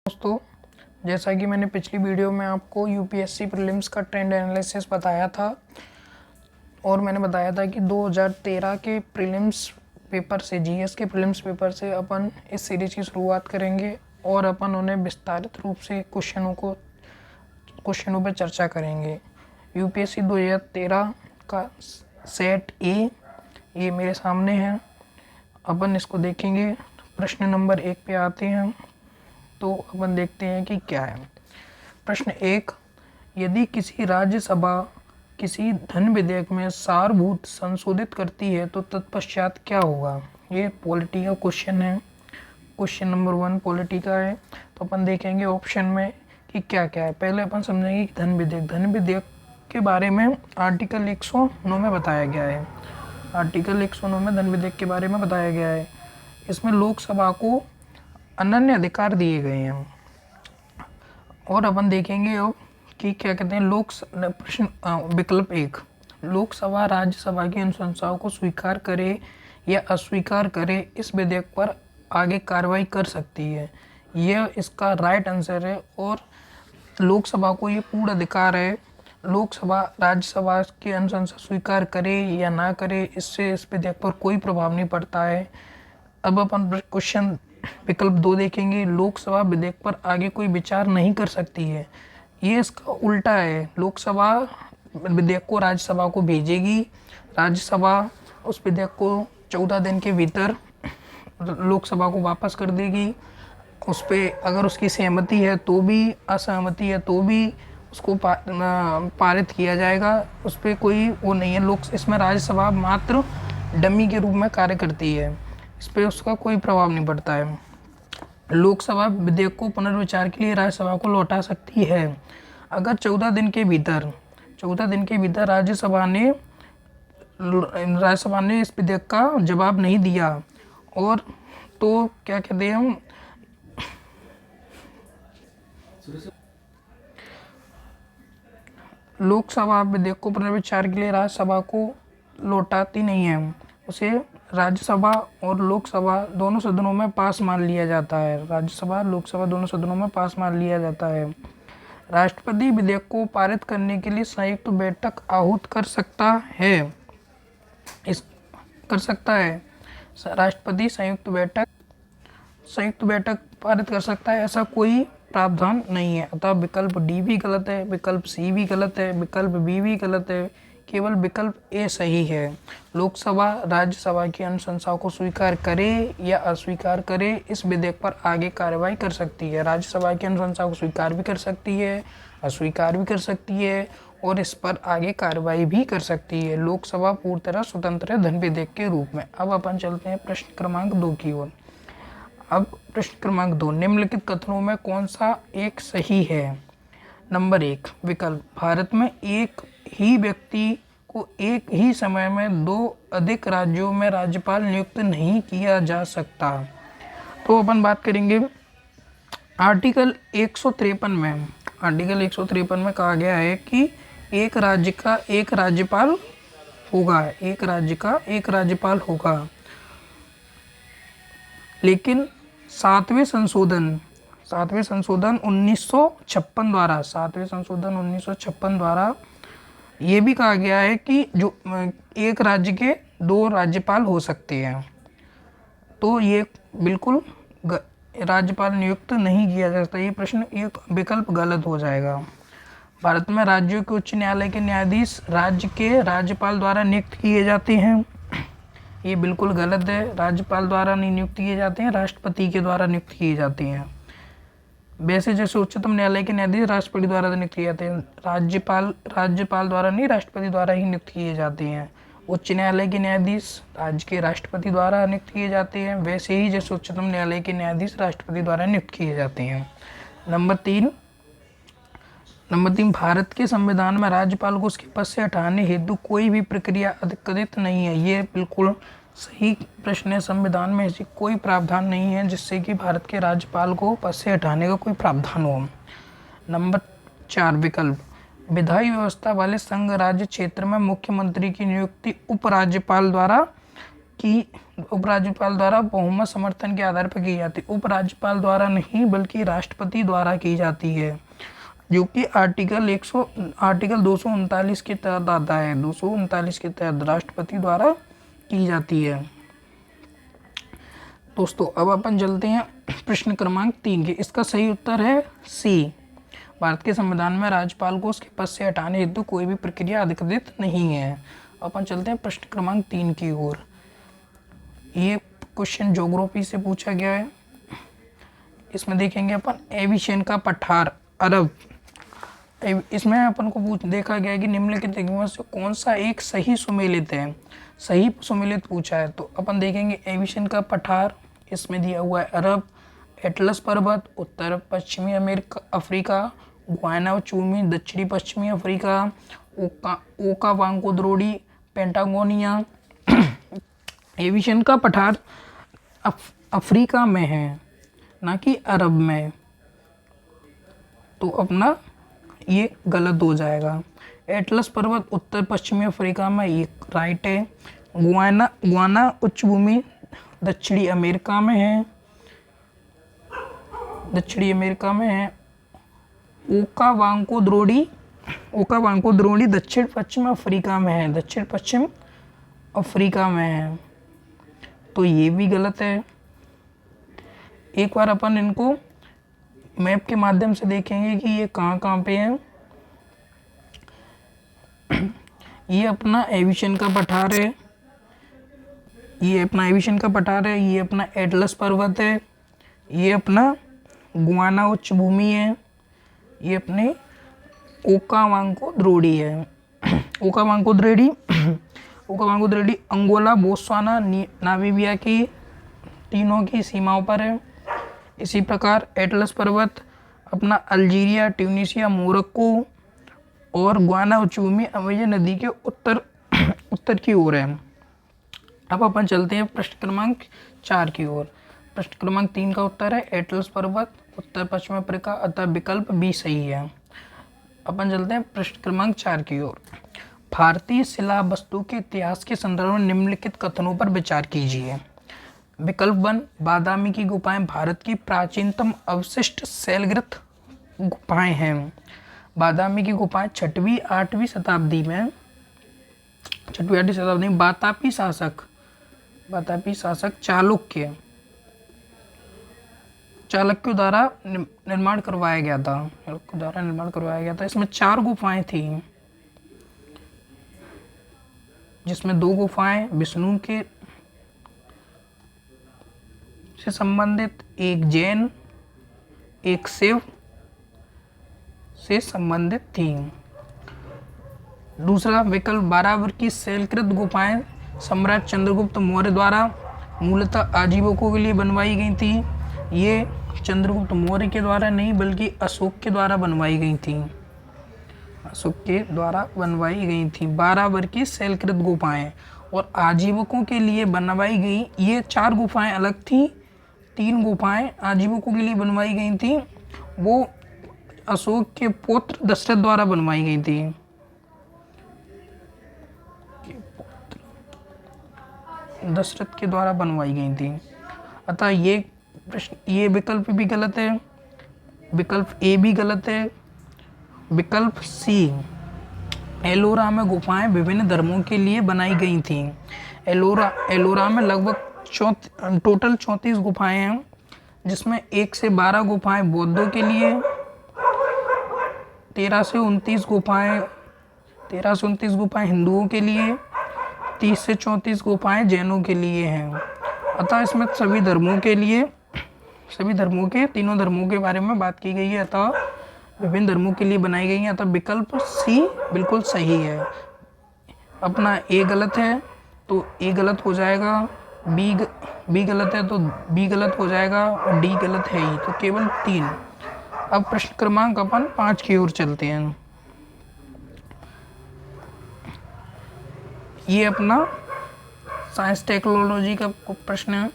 दोस्तों, जैसा कि मैंने पिछली वीडियो में आपको यूपीएससी प्रीलिम्स का ट्रेंड एनालिसिस बताया था और मैंने बताया था कि 2013 के प्रीलिम्स पेपर से, जीएस के प्रीलिम्स पेपर से अपन इस सीरीज की शुरुआत करेंगे और अपन उन्हें विस्तारित रूप से क्वेश्चनों पर चर्चा करेंगे। यूपीएससी 2013 का सेट ए ये मेरे सामने है, अपन इसको देखेंगे। प्रश्न नंबर 1 पे आते हैं तो अपन देखते हैं कि क्या है। प्रश्न 1, यदि किसी राज्यसभा किसी धन विधेयक में सारभूत संशोधित करती है तो तत्पश्चात क्या होगा। ये पॉलिटी का क्वेश्चन है। क्वेश्चन नंबर 1 पॉलिटी का है। तो अपन देखेंगे ऑप्शन में कि क्या क्या है। पहले अपन समझेंगे कि धन विधेयक के बारे में आर्टिकल 109 में बताया गया है। आर्टिकल 109 में धन विधेयक के बारे में बताया गया है। इसमें लोकसभा को अनन्य अधिकार दिए गए हैं। और अपन देखेंगे अब कि क्या कहते हैं। प्रश्न विकल्प 1, लोकसभा राज्यसभा की अनुशंसाओं को स्वीकार करे या अस्वीकार करे इस विधेयक पर आगे कार्रवाई कर सकती है। यह इसका राइट आंसर है और लोकसभा को ये पूर्ण अधिकार है। लोकसभा राज्यसभा की अनुशंसा स्वीकार करे या ना करे, इससे इस विधेयक पर कोई प्रभाव नहीं पड़ता है। अब अपन क्वेश्चन विकल्प 2 देखेंगे। लोकसभा विधेयक पर आगे कोई विचार नहीं कर सकती है। ये इसका उल्टा है। लोकसभा विधेयक को राज्यसभा को भेजेगी, राज्यसभा उस विधेयक को 14 दिन के भीतर लोकसभा को वापस कर देगी। उस पर अगर उसकी सहमति है तो भी, असहमति है तो भी उसको पारित किया जाएगा। उस पर कोई वो नहीं है। इसमें राज्यसभा मात्र डमी के रूप में कार्य करती है, इस पर उसका कोई प्रभाव नहीं पड़ता है। लोकसभा विधेयक को पुनर्विचार के लिए राज्यसभा को लौटा सकती है अगर 14 दिन के भीतर राज्यसभा ने इस विधेयक का जवाब नहीं दिया। और तो क्या कहते हैं, लोकसभा विधेयक को पुनर्विचार के लिए राज्यसभा को लौटाती नहीं है, उसे राज्यसभा और लोकसभा दोनों सदनों में पास मान लिया जाता है। राज्यसभा लोकसभा दोनों सदनों में पास मान लिया जाता है। राष्ट्रपति विधेयक को पारित करने के लिए संयुक्त बैठक आहूत कर सकता है। राष्ट्रपति संयुक्त बैठक पारित कर सकता है, ऐसा कोई प्रावधान नहीं है। अतः विकल्प डी भी गलत है, विकल्प सी भी गलत है, विकल्प बी भी गलत है। केवल विकल्प ए सही है। लोकसभा राज्यसभा की अनुशंसाओं को स्वीकार करे या अस्वीकार करे इस विधेयक पर आगे कार्रवाई कर सकती है। राज्यसभा की अनुशंसाओं को स्वीकार भी कर सकती है, अस्वीकार भी कर सकती है और इस पर आगे कार्रवाई भी कर सकती है। लोकसभा पूरी तरह स्वतंत्र है धन विधेयक के रूप में। अब अपन चलते हैं प्रश्न क्रमांक 2 की ओर। अब प्रश्न क्रमांक 2, निम्नलिखित कथनों में कौन सा एक सही है। नंबर 1 विकल्प, भारत में एक ही व्यक्ति को एक ही समय में 2 अधिक राज्यों में राज्यपाल नियुक्त नहीं किया जा सकता। तो अपन बात करेंगे आर्टिकल 153 में। आर्टिकल 153 में कहा गया है कि एक राज्य का एक राज्यपाल होगा, एक राज्य का एक राज्यपाल होगा। लेकिन सातवें संशोधन 1956 द्वारा ये भी कहा गया है कि जो एक राज्य के 2 राज्यपाल हो सकते हैं। तो ये बिल्कुल राज्यपाल नियुक्त नहीं किया जा सकता। ये प्रश्न एक विकल्प गलत हो जाएगा। भारत में राज्यों के उच्च न्यायालय के न्यायाधीश राज्य के राज्यपाल द्वारा नियुक्त किए जाते हैं। ये बिल्कुल गलत है। राज्यपाल द्वारा नहीं नियुक्त किए जाते हैं, राष्ट्रपति के द्वारा नियुक्त किए जाते हैं। वैसे जैसे उच्चतम न्यायालय के न्यायाधीश राष्ट्रपति द्वारा नियुक्त किए जाते हैं, राज्यपाल द्वारा नहीं, राष्ट्रपति द्वारा ही नियुक्त किए जाते हैं। उच्च न्यायालय के न्यायाधीश राज्य के राष्ट्रपति द्वारा नियुक्त किए जाते हैं, वैसे ही जैसे उच्चतम न्यायालय के न्यायाधीश राष्ट्रपति द्वारा नियुक्त किए जाते हैं। नंबर 3, भारत के संविधान में राज्यपाल को उसके पद से हटाने हेतु कोई भी प्रक्रिया अधिकृत नहीं है। ये बिल्कुल सही प्रश्न है। संविधान में ऐसी कोई प्रावधान नहीं है जिससे कि भारत के राज्यपाल को पद से हटाने का कोई प्रावधान हो। नंबर 4 विकल्प, विधायी व्यवस्था वाले संघ राज्य क्षेत्र में मुख्यमंत्री की नियुक्ति उपराज्यपाल द्वारा की उपराज्यपाल द्वारा बहुमत समर्थन के आधार पर की जाती है। उपराज्यपाल द्वारा नहीं बल्कि राष्ट्रपति द्वारा की जाती है, जो कि आर्टिकल 239 के तहत आता है। 239 के तहत राष्ट्रपति द्वारा की जाती है। दोस्तों अब अपन चलते हैं प्रश्न क्रमांक 3 के। इसका सही उत्तर है सी। भारत के संविधान में राज्यपाल को उसके पद से हटाने हेतु कोई भी प्रक्रिया अधिकृत नहीं है। अपन चलते हैं प्रश्न क्रमांक 3 की ओर। ये क्वेश्चन ज्योग्राफी से पूछा गया है। इसमें देखेंगे अपन एविएशन का पठार अरब। इसमें अपन को देखा गया है कि निम्नलिखित में से कौन सा एक सही सुमेलित है। सही सुमेलित पूछा है तो अपन देखेंगे एविएशन का पठार, इसमें दिया हुआ है अरब, एटलस पर्वत उत्तर पश्चिमी अफ्रीका, गुयाना चूमी दक्षिणी पश्चिमी अफ्रीका, ओकावांगो पेंटागोनिया। एविएशन का पठार अफ्रीका में है, ना कि अरब में, तो अपना ये गलत हो जाएगा। एटलस पर्वत उत्तर पश्चिमी अफ्रीका में, ये राइट है। गुयाना उच्च भूमि दक्षिणी अमेरिका में है, ओकावांगो दक्षिण पश्चिम अफ्रीका में है, दक्षिण पश्चिम अफ्रीका में है, तो ये भी गलत है। एक बार अपन इनको मैप के माध्यम से देखेंगे कि ये कहाँ पे है। ये अपना एविएशन का पठार है, ये अपना एटलस पर्वत है, ये अपना गुयाना उच्च भूमि है, ये अपने ओकावांगो है। ओकावांगो अंगोला, बोत्सवाना, नामीबिया की तीनों की सीमाओं पर है। इसी प्रकार एटलस पर्वत अपना अल्जीरिया, ट्यूनीशिया, मोरक्को और गुयाना उच्च भूमि अमेजन नदी के उत्तर की ओर है। अब अपन चलते हैं प्रश्न क्रमांक 4 की ओर। प्रश्न क्रमांक 3 का उत्तर है एटलस पर्वत उत्तर पश्चिम अफ्रीका, अतः विकल्प बी सही है। अपन चलते हैं प्रश्न क्रमांक 4 की ओर। भारतीय शिला वस्तु के इतिहास के संदर्भ में निम्नलिखित कथनों पर विचार कीजिए। विकल्प 1, बादामी की गुफाएं भारत की प्राचीनतम अवशिष्ट शैलग्रस्त गुफाएं हैं। बादामी की गुफाएं 6वीं-8वीं शताब्दी में बातापी शासक चालुक्य द्वारा निर्माण करवाया गया था। इसमें 4 गुफाएं थी, जिसमें 2 गुफाएं विष्णु के से संबंधित, एक जैन, एक शिव से संबंधित थी। दूसरा विकल्प 12 की शैलकृत गुफाएं सम्राट चंद्रगुप्त मौर्य द्वारा मूलतः आजीविकों के लिए बनवाई गई थी। ये चंद्रगुप्त मौर्य के द्वारा नहीं बल्कि अशोक के द्वारा बनवाई गई थी। 12 की शैलकृत गुफाएं और आजीविकों के लिए बनवाई गई ये 4 गुफाएं अलग थी। 3 गुफाएं आजीविकों के लिए बनवाई गई थी, वो अशोक के पुत्र दशरथ द्वारा बनवाई गई थी। अतः ये विकल्प भी गलत है, विकल्प ए भी गलत है। विकल्प सी, एलोरा में गुफाएं विभिन्न धर्मों के लिए बनाई गई थी। एलोरा में लगभग टोटल 34 गुफाएं हैं, जिसमें 1 से 12 गुफाएं बौद्धों के लिए, 13 से 29 गुफाएं हिंदुओं के लिए, 30 से 34 गुफाएं जैनों के लिए हैं। अतः इसमें सभी धर्मों के तीनों धर्मों के बारे में बात की गई है, अतः विभिन्न धर्मों के लिए बनाई गई हैं। अतः विकल्प सी बिल्कुल सही है। अपना ए गलत है तो ए गलत हो जाएगा, बी गलत है तो बी गलत हो जाएगा, और डी गलत है ही, तो केवल 3। अब प्रश्न क्रमांक अपन 5 की ओर चलते हैं। ये अपना साइंस टेक्नोलॉजी का प्रश्न है।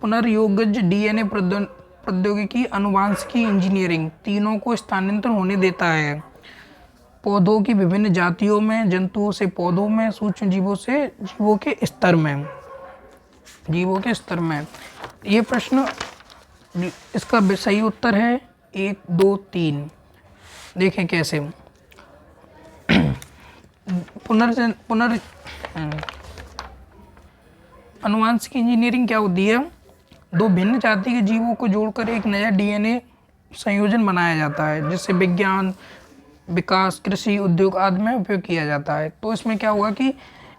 पुनर्योगज डीएनए प्रौद्योगिकी, अनुवांशिकी, इंजीनियरिंग तीनों को स्थानांतरण होने देता है। पौधों की विभिन्न जातियों में, जंतुओं से पौधों में, सूक्ष्म जीवों से जीवों के स्तर में, जीवों के स्तर में। ये प्रश्न, इसका सही उत्तर है 1, 2, 3। देखें कैसे। पुनर् अनुवांशिक इंजीनियरिंग क्या होती है? दो भिन्न जाति के जीवों को जोड़कर एक नया डीएनए संयोजन बनाया जाता है, जिससे विज्ञान, विकास, कृषि, उद्योग आदि में उपयोग किया जाता है। तो इसमें क्या हुआ कि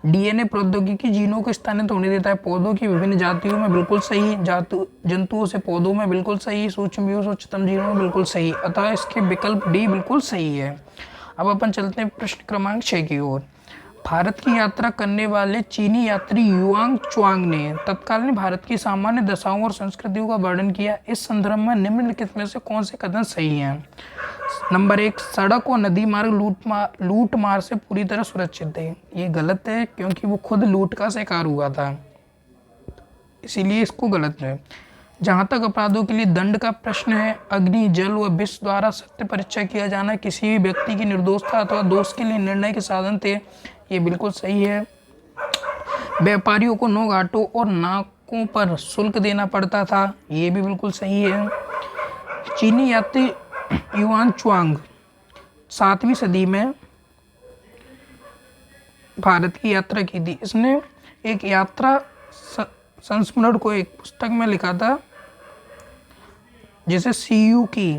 डीएनए प्रौद्योगिकी जीनों को स्थानांतरित होने देता है। पौधों की विभिन्न जातियों में बिल्कुल सही, जंतुओं से पौधों में बिल्कुल सही, सूक्ष्म जीवों से उच्चतम जीवों में बिल्कुल सही, अतः इसके विकल्प डी बिल्कुल सही है। अब अपन चलते हैं प्रश्न क्रमांक 6 की ओर। भारत की यात्रा करने वाले चीनी यात्री युआंग च्वांग ने तत्कालीन भारत की सामान्य दशाओं और संस्कृतियों का वर्णन किया। इस संदर्भ में निम्नलिखित में से कौन से कथन सही हैं? नंबर 1, सड़क और नदी मार्ग लूट मार से पूरी तरह सुरक्षित है। ये गलत है, क्योंकि वो खुद लूट का शिकार हुआ था, इसीलिए इसको गलत है। जहाँ तक अपराधों के लिए दंड का प्रश्न है, अग्नि, जल व विष द्वारा सत्य परीक्षा किया जाना किसी भी व्यक्ति की निर्दोषता अथवा दोष के लिए निर्णय के साधन थे। ये बिल्कुल सही है। व्यापारियों को नौ घाटों और नाकों पर शुल्क देना पड़ता था। ये भी बिल्कुल सही है। चीनी यात्री युआन च्वांग 7वीं सदी में भारत की यात्रा की थी। इसने एक यात्रा संस्मरण को एक पुस्तक में लिखा था, जिसे सीयू की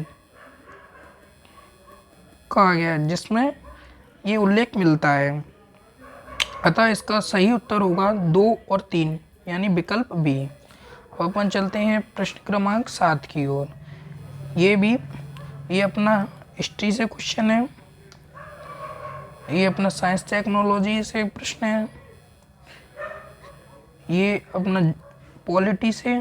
कहा गया, जिसमें ये उल्लेख मिलता है। अतः इसका सही उत्तर होगा 2 और 3, यानी विकल्प बी। अब अपन चलते हैं प्रश्न क्रमांक 7 की ओर। ये अपना हिस्ट्री से क्वेश्चन है, ये अपना साइंस टेक्नोलॉजी से प्रश्न है, ये अपना पॉलिटी से,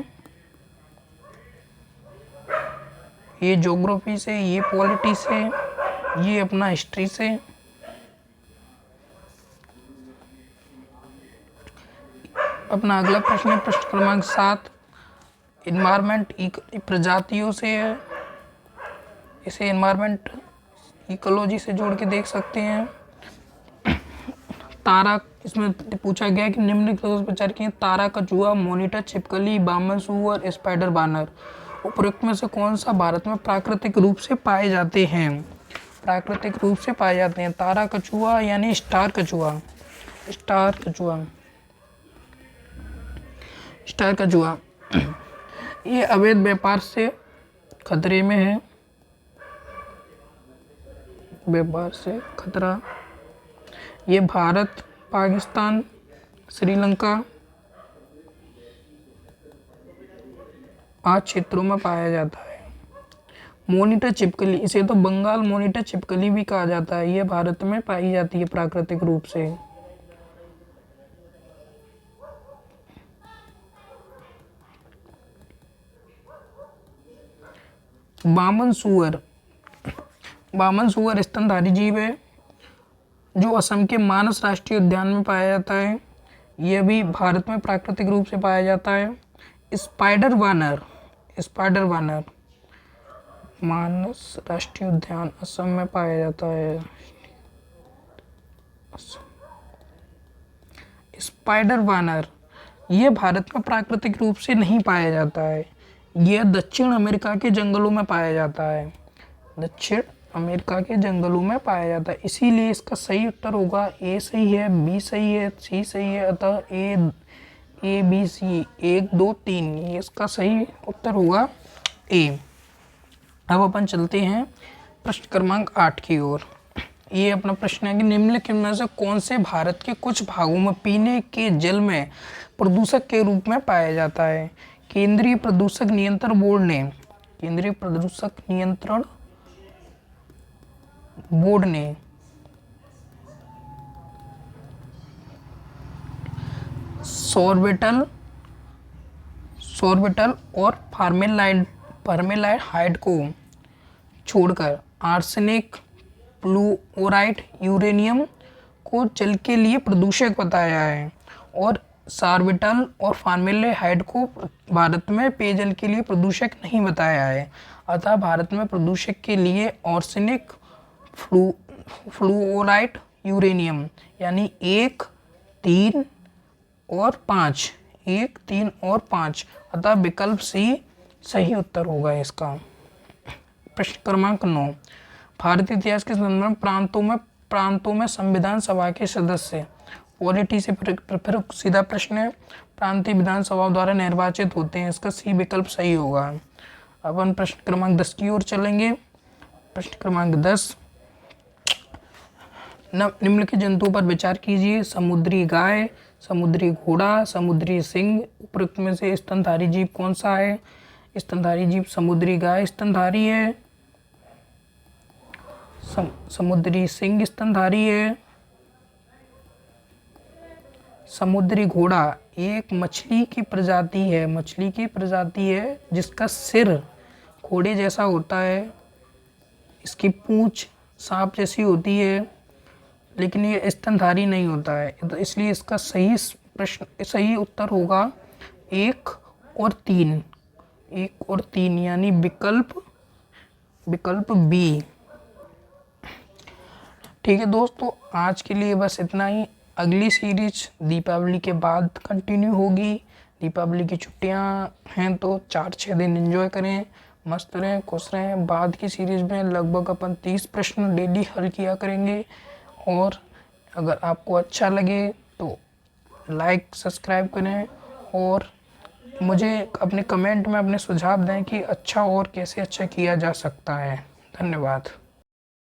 ये ज्योग्राफी से, ये पॉलिटी से, ये अपना हिस्ट्री से। अपना अगला प्रश्न है प्रश्न क्रमांक 7, इन्वायरमेंट प्रजातियों से है। इसे इन्वायरमेंट इकोलॉजी से जोड़ के देख सकते हैं। तारा, इसमें पूछा गया कि निम्नलिखित विचार किए, तारा, कछुआ, मॉनिटर छिपकली, बामन सूअर, स्पाइडर बानर उपरोक्त में से कौन सा भारत में प्राकृतिक रूप से पाए जाते हैं? प्राकृतिक रूप से पाए जाते हैं। तारा कछुआ यानी स्टार कछुआ, स्टार कछुआ, स्टार कछुआ। ये अवैध व्यापार से खतरे में है, व्यापार से खतरा। ये भारत, पाकिस्तान, श्रीलंका आदि क्षेत्रों में पाया जाता है। मॉनिटर छिपकली, इसे तो बंगाल मॉनिटर छिपकली भी कहा जाता है। ये भारत में पाई जाती है प्राकृतिक रूप से। बामन सूअर, बामन सूअर स्तनधारी जीव है जो असम के मानस राष्ट्रीय उद्यान में पाया जाता है। यह भी भारत में प्राकृतिक रूप से पाया जाता है। स्पाइडर बानर, स्पाइडर बानर मानस राष्ट्रीय उद्यान असम में पाया जाता है। स्पाइडर बानर यह भारत में प्राकृतिक रूप से नहीं पाया जाता है। यह दक्षिण अमेरिका के जंगलों में पाया जाता है, दक्षिण अमेरिका के जंगलों में पाया जाता है। इसीलिए इसका सही उत्तर होगा ए सही है, बी सही है, सी सही है। अतः ए बी सी 1 2 3 ये इसका सही उत्तर होगा ए। अब अपन चलते हैं प्रश्न क्रमांक 8 की ओर। ये अपना प्रश्न है कि निम्नलिखित में से कौन से भारत के कुछ भागों में पीने के जल में प्रदूषक के रूप में पाया जाता है? केंद्रीय प्रदूषक नियंत्रण बोर्ड ने, केंद्रीय प्रदूषक नियंत्रण बोर्ड ने सॉर्बिटल और फॉर्मेल्डिहाइड को छोड़कर आर्सेनिक, फ्लूओराइड, यूरेनियम को जल के लिए प्रदूषक बताया है और सॉर्बिटल और फॉर्मेल्डिहाइड को भारत में पेयजल के लिए प्रदूषक नहीं बताया है। अतः भारत में प्रदूषक के लिए आर्सेनिक, फ्लूओराइड यूरेनियम, यानी 1, 3 और 5, 1, 3 और 5, अतः विकल्प सी सही उत्तर होगा इसका। प्रश्न क्रमांक 9, भारतीय इतिहास के संदर्भ में प्रांतों में संविधान सभा के सदस्य, पॉलिटी से फिर सीधा प्रश्न है, प्रांतीय विधानसभाओं द्वारा निर्वाचित होते हैं, इसका सी विकल्प सही होगा। अपन प्रश्न क्रमांक 10 की ओर चलेंगे। प्रश्न क्रमांक 10, निम्नलिखित जंतुओं पर विचार कीजिए। समुद्री गाय, समुद्री घोड़ा, समुद्री सिंह, उपरोक्त में से स्तनधारी जीव कौन सा है? स्तनधारी जीव समुद्री गाय स्तनधारी है, समुद्री सिंह स्तनधारी है, समुद्री घोड़ा एक मछली की प्रजाति है जिसका सिर घोड़े जैसा होता है, इसकी पूंछ सांप जैसी होती है, लेकिन ये स्तनधारी नहीं होता है, तो इसलिए इसका सही उत्तर होगा 1 और 3, 1 और 3, यानी विकल्प बी। ठीक है दोस्तों, आज के लिए बस इतना ही। अगली सीरीज दीपावली के बाद कंटिन्यू होगी। दीपावली की छुट्टियां हैं तो 4-6 दिन एंजॉय करें, मस्त रहें, खुश रहें। बाद की सीरीज में लगभग अपन 30 प्रश्न डेली हल किया करेंगे। और अगर आपको अच्छा लगे तो लाइक सब्सक्राइब करें और मुझे अपने कमेंट में अपने सुझाव दें कि अच्छा और कैसे अच्छा किया जा सकता है। धन्यवाद।